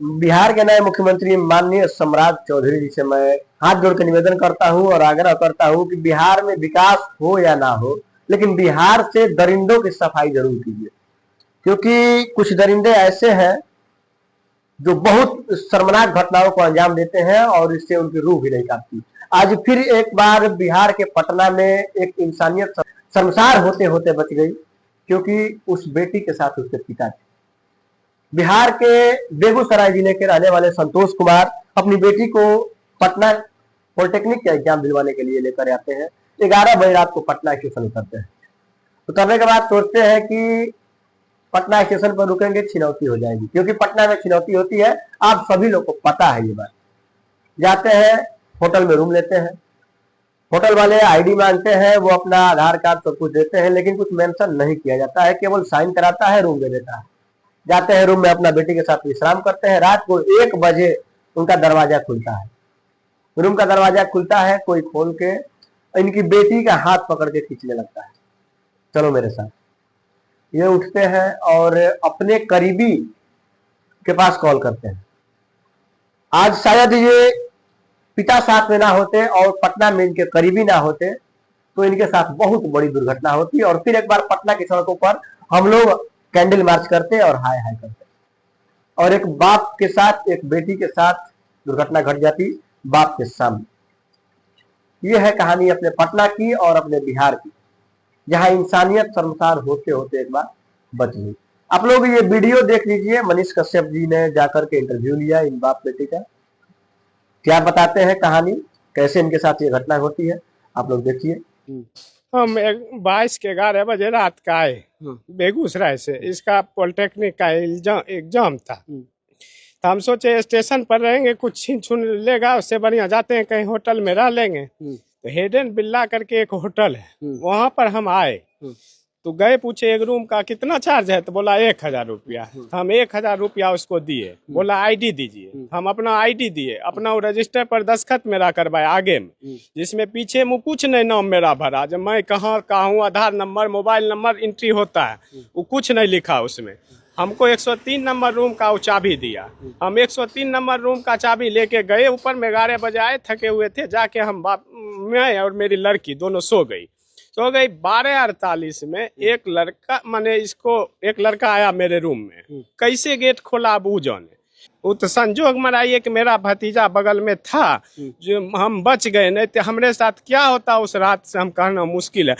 बिहार के नए मुख्यमंत्री माननीय सम्राट चौधरी जी से मैं हाथ जोड़ के निवेदन करता हूं और आग्रह करता हूं कि बिहार में विकास हो या ना हो, लेकिन बिहार से दरिंदों की सफाई जरूर कीजिए। क्योंकि कुछ दरिंदे ऐसे हैं जो बहुत शर्मनाक घटनाओं को अंजाम देते हैं और इससे उनकी रूह भी नहीं कांपती। आज फिर एक बार बिहार के पटना में एक इंसानियत शर्मसार होते होते बच गई, क्योंकि उस बेटी के साथ उसके पिता थे। बिहार के बेगूसराय जिले के रहने वाले संतोष कुमार अपनी बेटी को पटना पॉलिटेक्निक का एग्जाम दिलवाने के लिए लेकर आते हैं। 11 बजे रात को पटना स्टेशन उतरते हैं। उतरने के बाद सोचते हैं कि पटना स्टेशन पर रुकेंगे, छिनौती हो जाएगी, क्योंकि पटना में छिनौती होती है। आप सभी लोग को पता है ये बात। जाते हैं, होटल में रूम लेते हैं। होटल वाले आईडी मांगते हैं, वो अपना आधार कार्ड सब कुछ देते हैं, लेकिन कुछ मेंशन नहीं किया जाता है, केवल साइन कराता है, रूम दे देता है। जाते हैं रूम में, अपना बेटी के साथ विश्राम करते हैं। रात को 1 बजे उनका दरवाजा खुलता है। रूम का दरवाजा खुलता है, कोई खोल के इनकी बेटी का हाथ पकड़ के खींचने लगता है, चलो मेरे साथ। ये उठते हैं और अपने करीबी के पास कॉल करते हैं। आज शायद ये पिता साथ में ना होते और पटना में इनके करीबी ना होते तो इनके साथ बहुत बड़ी दुर्घटना होती, और फिर एक बार पटना की सड़कों पर हम लोग कैंडल मार्च करते और हाय हाय करते, और एक बाप के साथ, एक बेटी के साथ दुर्घटना घट जाती, बाप के सामने। ये है कहानी अपने पटना की और अपने बिहार की, जहां इंसानियत शर्मसार होते होते एक बार बच गई। आप लोग ये वीडियो देख लीजिए, मनीष कश्यप जी ने जाकर के इंटरव्यू लिया इन बाप बेटी का। क्या बताते हैं कहानी, कैसे इनके साथ ये घटना होती है, आप लोग देखिए। हम 22 के 11 बजे रात का आए बेगूसराय से। इसका पॉलिटेक्निक का एग्जाम था। तो हम सोचे स्टेशन पर रहेंगे, कुछ छीन छुन लेगा, उससे बढ़िया जाते हैं कहीं होटल में रह लेंगे। तो हेडन बिल्ला करके एक होटल है, वहां पर हम आए। तो गए, पूछे एक रूम का कितना चार्ज है, तो बोला 1000 रुपया। हम 1000 रुपया उसको दिए। बोला आईडी दीजिए। हम अपना आईडी दिए, अपना वो रजिस्टर पर दस्तखत मेरा करवाया आगे में, जिसमें पीछे में कुछ नहीं नाम मेरा भरा, जब मैं कहाँ का हूँ, आधार नंबर, मोबाइल नंबर एंट्री होता है, वो कुछ नहीं लिखा उसमें। हमको 103 नंबर रूम का वो चाबी दिया। हम 103 नंबर रूम का चाबी लेके गए ऊपर में। 11 बजे आए, थके हुए थे। जाके हम मैं और मेरी लड़की दोनों सो गई। 12:48 में एक लड़का, माने इसको एक लड़का आया मेरे रूम में। कैसे गेट खोला अब वो जाने। वो तो संजोग मनाइए कि मेरा भतीजा बगल में था, जो हम बच गए, नहीं तो हमारे साथ क्या होता उस रात से हम कहना मुश्किल है।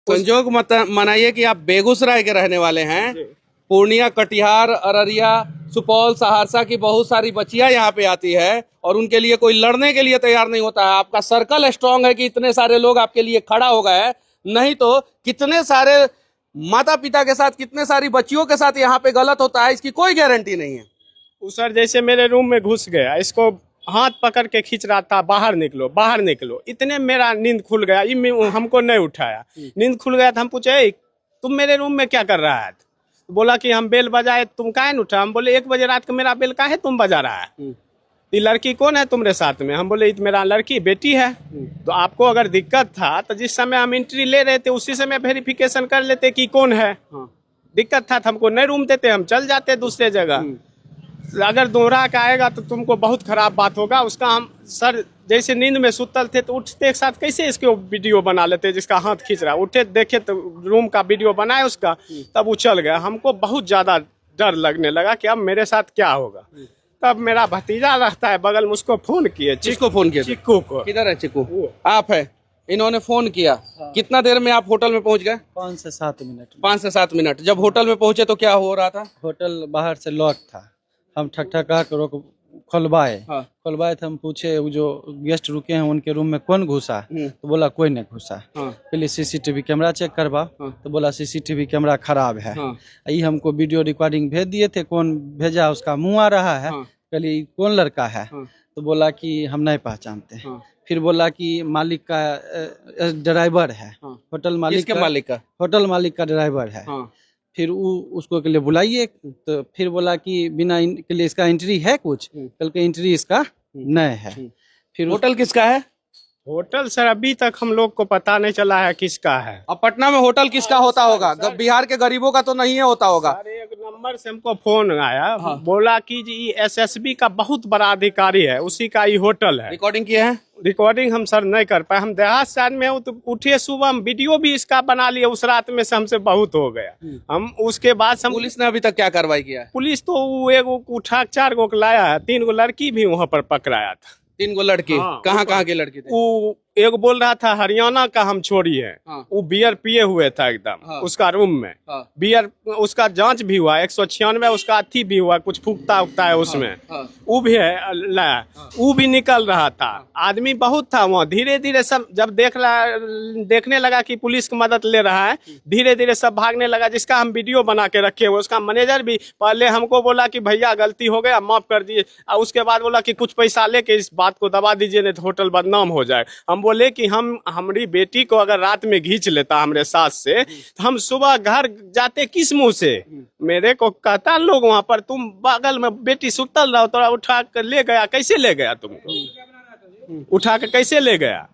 संजोग मत मनाइए कि आप बेगूसराय के रहने वाले हैं। पूर्णिया, कटिहार, अररिया, सुपौल, सहरसा की बहुत सारी बच्चियां यहाँ पे आती है और उनके लिए कोई लड़ने के लिए तैयार नहीं होता है। आपका सर्कल स्ट्रांग है कि इतने सारे लोग आपके लिए खड़ा हो गए हैं, नहीं तो कितने सारे माता पिता के साथ, कितने सारी बच्चियों के साथ यहाँ पे गलत होता है, इसकी कोई गारंटी नहीं है। वो सर जैसे मेरे रूम में घुस गया, इसको हाथ पकड़ के खींच रहा था, बाहर निकलो बाहर निकलो, इतने मेरा नींद खुल गया, हमको नहीं उठाया। नींद खुल गया था, हम पूछे तुम मेरे रूम में क्या कर रहा है? बोला कि हम बेल बजाए, तुम काहे न उठा? हम बोले 1 बजे रात को मेरा बेल काहे तुम बजा रहा है? ये लड़की कौन है तुम्हारे साथ में? हम बोले मेरा लड़की बेटी है। तो आपको अगर दिक्कत था तो जिस समय हम एंट्री ले रहे थे उसी समय वेरिफिकेशन कर लेते कि कौन है। दिक्कत था तो हमको नहीं रूम देते, हम चल जाते दूसरे जगह। अगर दोहरा का आएगा तो तुमको बहुत खराब बात होगा। उसका हम सर जैसे नींद में सुतल थे तो उठते एक साथ कैसे इसको वीडियो बना लेते जिसका हाथ खींच रहा। उठे देखे तो रूम का वीडियो बनाए उसका, तब वो चल गया। हमको बहुत ज्यादा डर लगने लगा कि अब मेरे साथ क्या होगा। तब मेरा भतीजा रहता है बगल में, उसको फोन किए। किसको फोन किया? चिक्कू को। किधर है चिक्कू? आप है, इन्होंने फोन किया। कितना देर में आप होटल में पहुंच गए? 5 से 7 मिनट। 5 से 7 मिनट। जब होटल में पहुंचे तो क्या हो रहा था? होटल बाहर से लॉक था। हम ठक-ठका कर खुलवाए। हाँ। खुलवाए थे, हम पूछे वो जो गेस्ट रुके हैं उनके रूम में कौन घुसा? तो बोला कोई नहीं घुसा। हाँ। पहले सीसीटीवी कैमरा चेक करवा। हाँ। तो बोला सीसीटीवी कैमरा खराब है। हाँ। ये हमको वीडियो रिकॉर्डिंग भेज दिए थे, कौन भेजा उसका मुंह आ रहा है। हाँ। कहलिए कौन लड़का है? हाँ। तो बोला कि हम नहीं पहचानते। हाँ। फिर बोला कि मालिक का ड्राइवर है। हाँ। होटल मालिक किसके मालिक का? होटल मालिक का ड्राइवर है। हाँ। फिर उसको के लिए बुलाइए। तो फिर बोला कि बिना के लिए इसका एंट्री है कुछ? कल के एंट्री इसका नहीं है। फिर होटल किसका है? होटल सर अभी तक हम लोग को पता नहीं चला है किसका है। अब पटना में होटल किसका होता होगा? बिहार के गरीबों का तो नहीं है होता होगा। अरे एक नंबर से हमको फोन आया। हाँ। बोला कि जी एसएसबी का बहुत बड़ा अधिकारी है, उसी का ये होटल है। रिकॉर्डिंग किए हैं? रिकॉर्डिंग हम सर नहीं कर पाए, हम देहात साइड में हूँ। तो उठे सुबह हम वीडियो भी इसका बना लिए, उस रात में से हमसे बहुत हो गया। हम उसके बाद हम पुलिस ने अभी तक क्या कार्रवाई किया है? पुलिस तो वो एगो उठा 4 गो लाया है, 3 गो लड़की भी वहाँ पर पकड़ाया था। 3 गो लड़की? हाँ। कहाँ के लड़की थे? वो एक बोल रहा था हरियाणा का हम छोड़ी है। हाँ। वो बियर पिए हुए था एकदम। हाँ। उसका रूम में। हाँ। बियर उसका जांच भी हुआ, 196 उसका अथी भी हुआ, कुछ फूकता उगता है उसमें। हाँ। वो भी है लाया। वो भी निकल रहा था। आदमी बहुत था वहाँ। धीरे धीरे सब जब देखने लगा कि पुलिस की मदद ले रहा है, धीरे धीरे सब भागने लगा। जिसका हम वीडियो बना के रखे हुए, उसका मैनेजर भी पहले हमको बोला कि भैया गलती हो गया माफ कर दिए, और उसके बाद बोला कि कुछ पैसा लेके इस बात को दबा दीजिए नहीं तो होटल बदनाम हो जाए। हम बोले कि हमारी बेटी को अगर रात में खींच लेता हमारे साथ से, तो हम सुबह घर जाते किस मुंह से? मेरे को कहता लोग वहाँ पर, तुम बगल में बेटी सुतल रहो, तो उठा कर ले गया। कैसे ले गया तुमको? उठा के कैसे ले गया?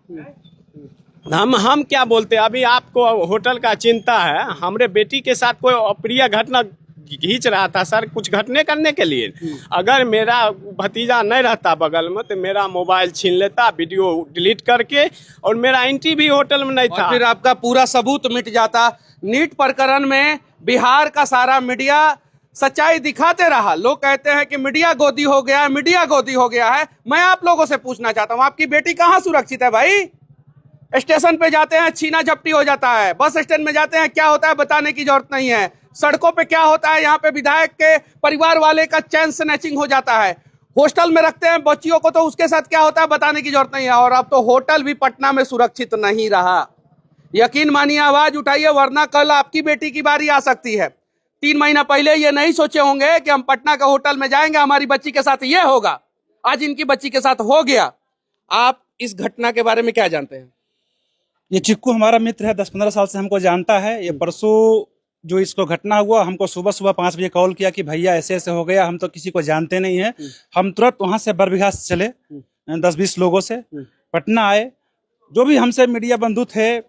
हम क्या बोलते? अभी आपको होटल का चिंता है, हमारे बेटी के साथ कोई अप्रिय घटना खींच रहा था सर, कुछ घटने करने के लिए। अगर मेरा भतीजा नहीं रहता बगल में तो मेरा मोबाइल छीन लेता, वीडियो डिलीट करके, और मेरा एंट्री भी होटल में नहीं था। फिर आपका पूरा सबूत मिट जाता। नीट प्रकरण में बिहार का सारा मीडिया सच्चाई दिखाते रहा। लोग कहते हैं कि मीडिया गोदी हो गया है, मीडिया गोदी हो गया है। मैं आप लोगों से पूछना चाहता हूँ, आपकी बेटी कहाँ सुरक्षित है भाई? स्टेशन पे जाते हैं छीना झपटी हो जाता है, बस स्टैंड में जाते हैं क्या होता है बताने की जरूरत नहीं है, सड़कों पे क्या होता है, यहाँ पे विधायक के परिवार वाले का चैन स्नैचिंग हो जाता है, हॉस्टल में रखते हैं बच्चियों को तो उसके साथ क्या होता है बताने की जरूरत नहीं है। और अब तो होटल भी पटना में सुरक्षित नहीं रहा। यकीन मानिए, आवाज उठाइए, वरना कल आपकी बेटी की बारी आ सकती है। 3 महीना पहले ये नहीं सोचे होंगे कि हम पटना का होटल में जाएंगे, हमारी बच्ची के साथ ये होगा। आज इनकी बच्ची के साथ हो गया। आप इस घटना के बारे में क्या जानते हैं? ये चिक्कू हमारा मित्र है, 10-15 साल से हमको जानता है। ये परसों जो इसको घटना हुआ, हमको सुबह 5 बजे कॉल किया कि भैया ऐसे ऐसे हो गया, हम तो किसी को जानते नहीं है। हम तुरंत वहां से बरबीघा से चले 10-20 लोगों से पटना आए। जो भी हमसे मीडिया बंधु थे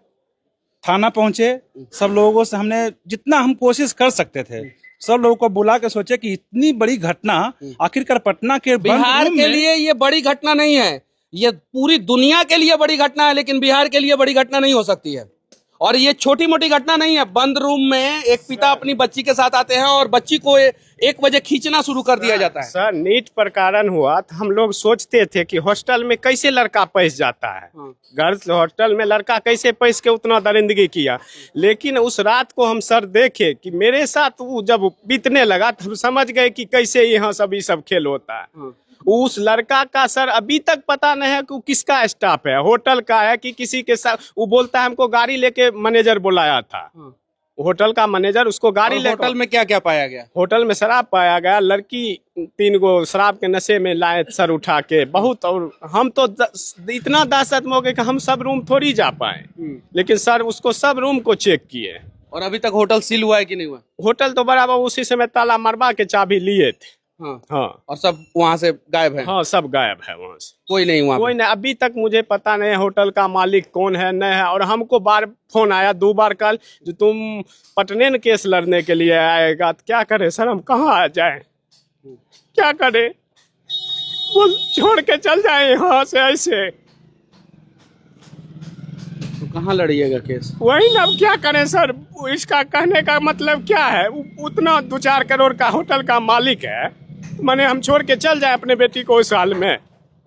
थाना पहुंचे, सब लोगों से हमने जितना हम कोशिश कर सकते थे सब लोगों को बुला के सोचे कि इतनी बड़ी घटना आखिरकार पटना के बिहार के लिए ये बड़ी घटना नहीं है, ये पूरी दुनिया के लिए बड़ी घटना है, लेकिन बिहार के लिए बड़ी घटना नहीं हो सकती है। और ये छोटी मोटी घटना नहीं है। बंद रूम में एक पिता अपनी बच्ची के साथ आते हैं और बच्ची को 1 बजे खींचना शुरू कर दिया जाता है। सर नीट प्रकरण हुआ तो हम लोग सोचते थे कि हॉस्टल में कैसे लड़का पैस जाता है, गर्ल्स हॉस्टल में लड़का कैसे पैस के उतना दरिंदगी किया। लेकिन उस रात को हम सर देखे कि मेरे साथ वो जब बीतने लगा तो हम समझ गए कि कैसे यहाँ सब खेल होता है। उस लड़का का सर अभी तक पता नहीं है कि वो किसका स्टाफ है, होटल का है कि किसी के साथ। वो बोलता है हमको गाड़ी लेके मैनेजर बुलाया था, होटल का मैनेजर उसको गाड़ी लेकर। होटल में क्या क्या पाया गया? होटल में शराब पाया गया, लड़की 3 गो शराब के नशे में लाए सर उठा के बहुत। और हम तो इतना दहशत में हो गए कि हम सब रूम थोड़ी जा पाए, लेकिन सर उसको सब रूम को चेक किए। और अभी तक होटल सील हुआ है कि नहीं हुआ? होटल तो बराबर उसी समय ताला मरवा के चाबी लिए थे। हाँ। और सब वहाँ से गायब है? हाँ सब गायब है वहाँ से, कोई नहीं हुआ? कोई नहीं। अभी तक मुझे पता नहीं होटल का मालिक कौन है नहीं है। और हमको बार फोन आया 2 बार कल, जो तुम पटने में केस लड़ने के लिए आएगा। तो क्या करे सर, हम कहाँ आ जाए, क्या करे, वो छोड़ के चल जाए यहाँ से ऐसे। तो कहाँ लड़िएगा केस? वही ना, अब क्या करें सर। इसका कहने का मतलब क्या है, उतना 2-4 करोड़ का होटल का मालिक है, माने हम छोड़ के चल जाए अपने बेटी को इस हाल में।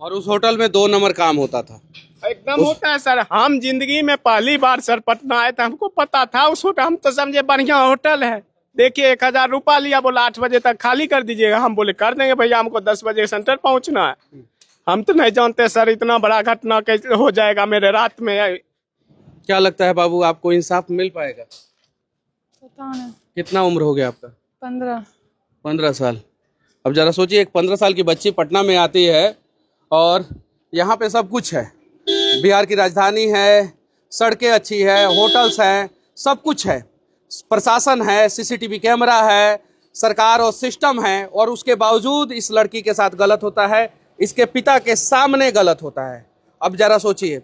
और उस होटल में 2 नंबर काम होता था? एकदम होता है सर। हम जिंदगी में पहली बार सर पटना आए थे, हमको पता था उस होटल, हम तो समझे बढ़िया होटल है। देखिए 1000 रुपया लिया, बोला 8 बजे तक खाली कर दीजिएगा। हम बोले कर देंगे भैया, हमको 10 बजे सेंटर पहुंचना है। हम तो नहीं जानते सर इतना बड़ा घटना कैसे हो जाएगा मेरे रात में। क्या लगता है बाबू, आपको इंसाफ मिल पाएगा? पता नहीं। कितना उम्र हो गया आपका? 15 साल। अब जरा सोचिए, एक 15 साल की बच्ची पटना में आती है और यहाँ पे सब कुछ है। बिहार की राजधानी है, सड़कें अच्छी है, होटल्स हैं, सब कुछ है, प्रशासन है, CCTV कैमरा है, सरकार और सिस्टम है। और उसके बावजूद इस लड़की के साथ गलत होता है, इसके पिता के सामने गलत होता है। अब जरा सोचिए,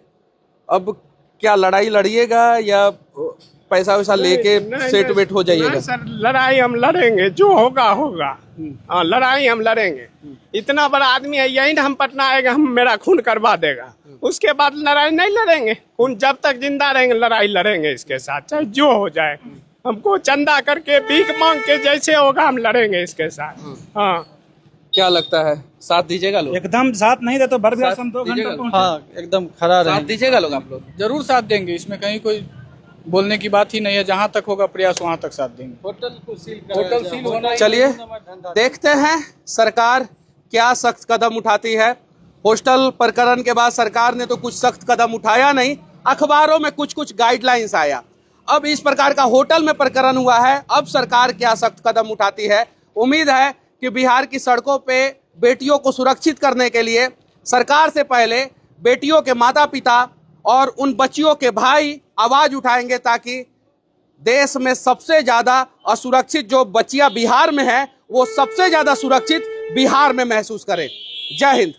अब क्या लड़ाई लड़िएगा या पैसा वैसा लेके सेट वेट हो जाइएगा? सर लड़ाई हम लड़ेंगे, जो होगा होगा। हाँ लड़ाई हम लड़ेंगे। इतना बड़ा आदमी है, यही हम पटना आएगा, हम मेरा खून करवा देगा। उसके बाद लड़ाई नहीं लड़ेंगे, खून जब तक जिंदा रहेंगे लड़ाई लड़ेंगे इसके साथ, चाहे जो हो जाए। हमको चंदा करके भीख मांग के जैसे होगा हम लड़ेंगे इसके साथ। हाँ क्या लगता है, साथ दीजिएगा लोग? एकदम साथ नहीं दे तो भर साथ हम 2 घंटे दीजिएगा? पहुंचे। हाँ एकदम खड़ा साथ रहे। दीजिएगा लोग आप लोग? जरूर साथ देंगे, इसमें कहीं कोई बोलने की बात ही नहीं है। जहां तक होगा प्रयास वहां तक साथ देंगे। होटल सील होना। चलिए देखते हैं सरकार क्या सख्त कदम उठाती है। हॉस्टल प्रकरण के बाद सरकार ने तो कुछ सख्त कदम उठाया नहीं, अखबारों में कुछ गाइडलाइंस आया। अब इस प्रकार का होटल में प्रकरण हुआ है, अब सरकार क्या सख्त कदम उठाती है। उम्मीद है कि बिहार की सड़कों पे बेटियों को सुरक्षित करने के लिए सरकार से पहले बेटियों के माता पिता और उन बच्चियों के भाई आवाज उठाएंगे, ताकि देश में सबसे ज्यादा असुरक्षित जो बच्चियां बिहार में है वो सबसे ज्यादा सुरक्षित बिहार में महसूस करें। जय हिंद।